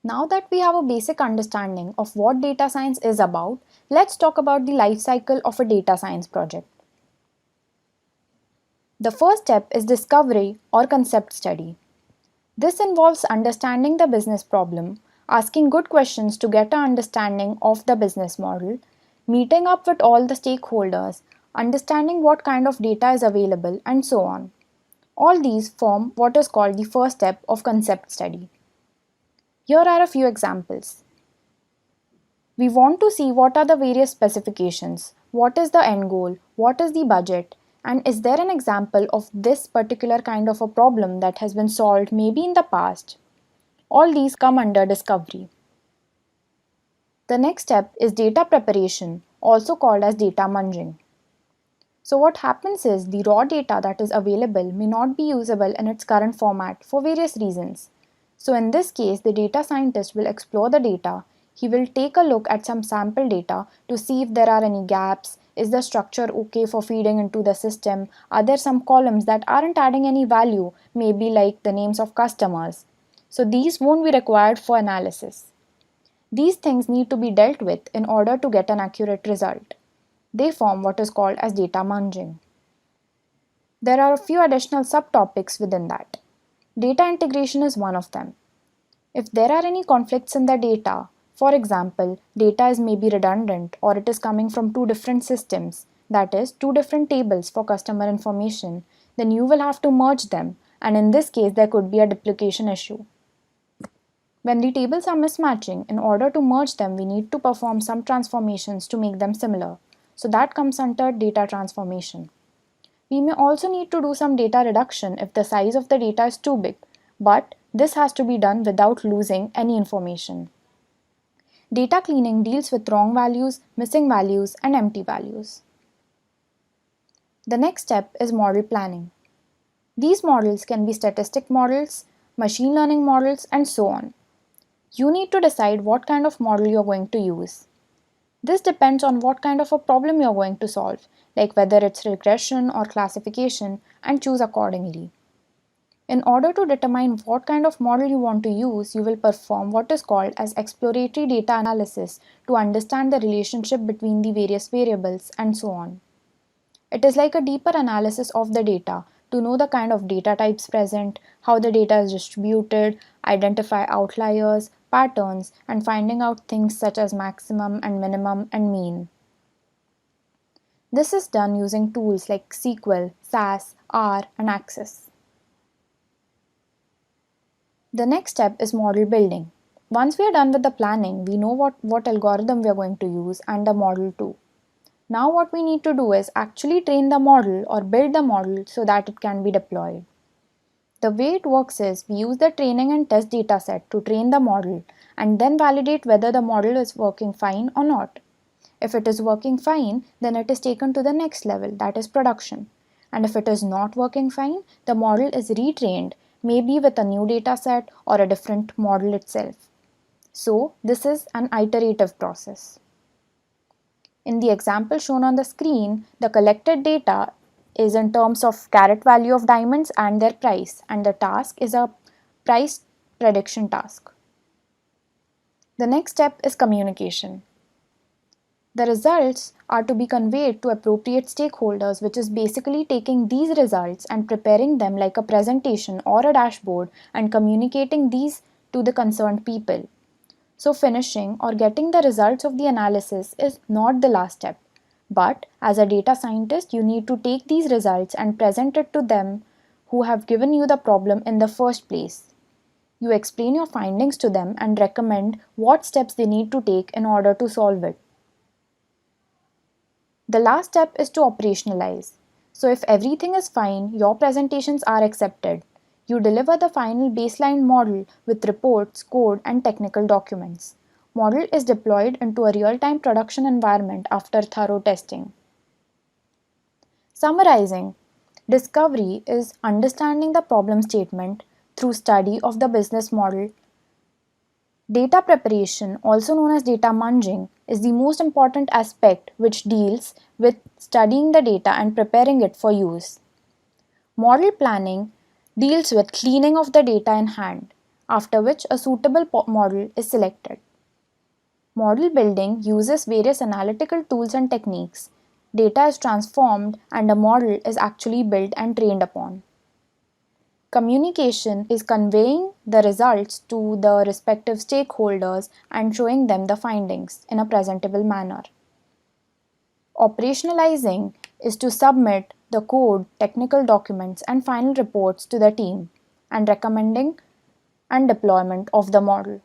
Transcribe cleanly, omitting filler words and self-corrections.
Now that we have a basic understanding of what data science is about, let's talk about the life cycle of a data science project. The first step is discovery or concept study. This involves understanding the business problem, asking good questions to get an understanding of the business model, meeting up with all the stakeholders, understanding what kind of data is available, and so on. All these form what is called the first step of concept study. Here are a few examples. We want to see what are the various specifications, what is the end goal, what is the budget, and is there an example of this particular kind of a problem that has been solved maybe in the past. All these come under discovery. The next step is data preparation, also called as data munging. So what happens is the raw data that is available may not be usable in its current format for various reasons. So in this case, the data scientist will explore the data. He will take a look at some sample data to see if there are any gaps. Is the structure okay for feeding into the system? Are there some columns that aren't adding any value, maybe like the names of customers? So these won't be required for analysis. These things need to be dealt with in order to get an accurate result. They form what is called as data munging. There are a few additional subtopics within that. Data integration is one of them. If there are any conflicts in the data, for example, data is maybe redundant or it is coming from two different systems, that is, two different tables for customer information, then you will have to merge them, and in this case, there could be a duplication issue. When the tables are mismatching, in order to merge them, we need to perform some transformations to make them similar. So that comes under data transformation. We may also need to do some data reduction if the size of the data is too big, but this has to be done without losing any information. Data cleaning deals with wrong values, missing values, and empty values. The next step is model planning. These models can be statistic models, machine learning models, and so on. You need to decide what kind of model you're going to use. This depends on what kind of a problem you're going to solve, like whether it's regression or classification, and choose accordingly. In order to determine what kind of model you want to use, you will perform what is called as exploratory data analysis to understand the relationship between the various variables and so on. It is like a deeper analysis of the data to know the kind of data types present, how the data is distributed, identify outliers, patterns, and finding out things such as maximum and minimum and mean. This is done using tools like SQL, SAS, R, and Access. The next step is model building. Once we are done with the planning, we know what algorithm we are going to use and the model too. Now what we need to do is actually train the model or build the model so that it can be deployed. The way it works is we use the training and test dataset to train the model and then validate whether the model is working fine or not. If it is working fine, then it is taken to the next level, that is production. And if it is not working fine, the model is retrained, maybe with a new dataset or a different model itself. So this is an iterative process. In the example shown on the screen, the collected data is in terms of carat value of diamonds and their price, and the task is a price prediction task. The next step is communication. The results are to be conveyed to appropriate stakeholders, which is basically taking these results and preparing them like a presentation or a dashboard and communicating these to the concerned people. So finishing or getting the results of the analysis is not the last step. But as a data scientist, you need to take these results and present it to them who have given you the problem in the first place. You explain your findings to them and recommend what steps they need to take in order to solve it. The last step is to operationalize. So if everything is fine, your presentations are accepted. You deliver the final baseline model with reports, code, and technical documents. Model is deployed into a real-time production environment after thorough testing. Summarizing, discovery is understanding the problem statement through study of the business model. Data preparation, also known as data munging, is the most important aspect which deals with studying the data and preparing it for use. Model planning deals with cleaning of the data in hand. after which a suitable model is selected. Model building uses various analytical tools and techniques. Data is transformed and a model is actually built and trained upon. Communication is conveying the results to the respective stakeholders and showing them the findings in a presentable manner. Operationalizing is to submit the code, technical documents, and final reports to the team and recommending and deployment of the model.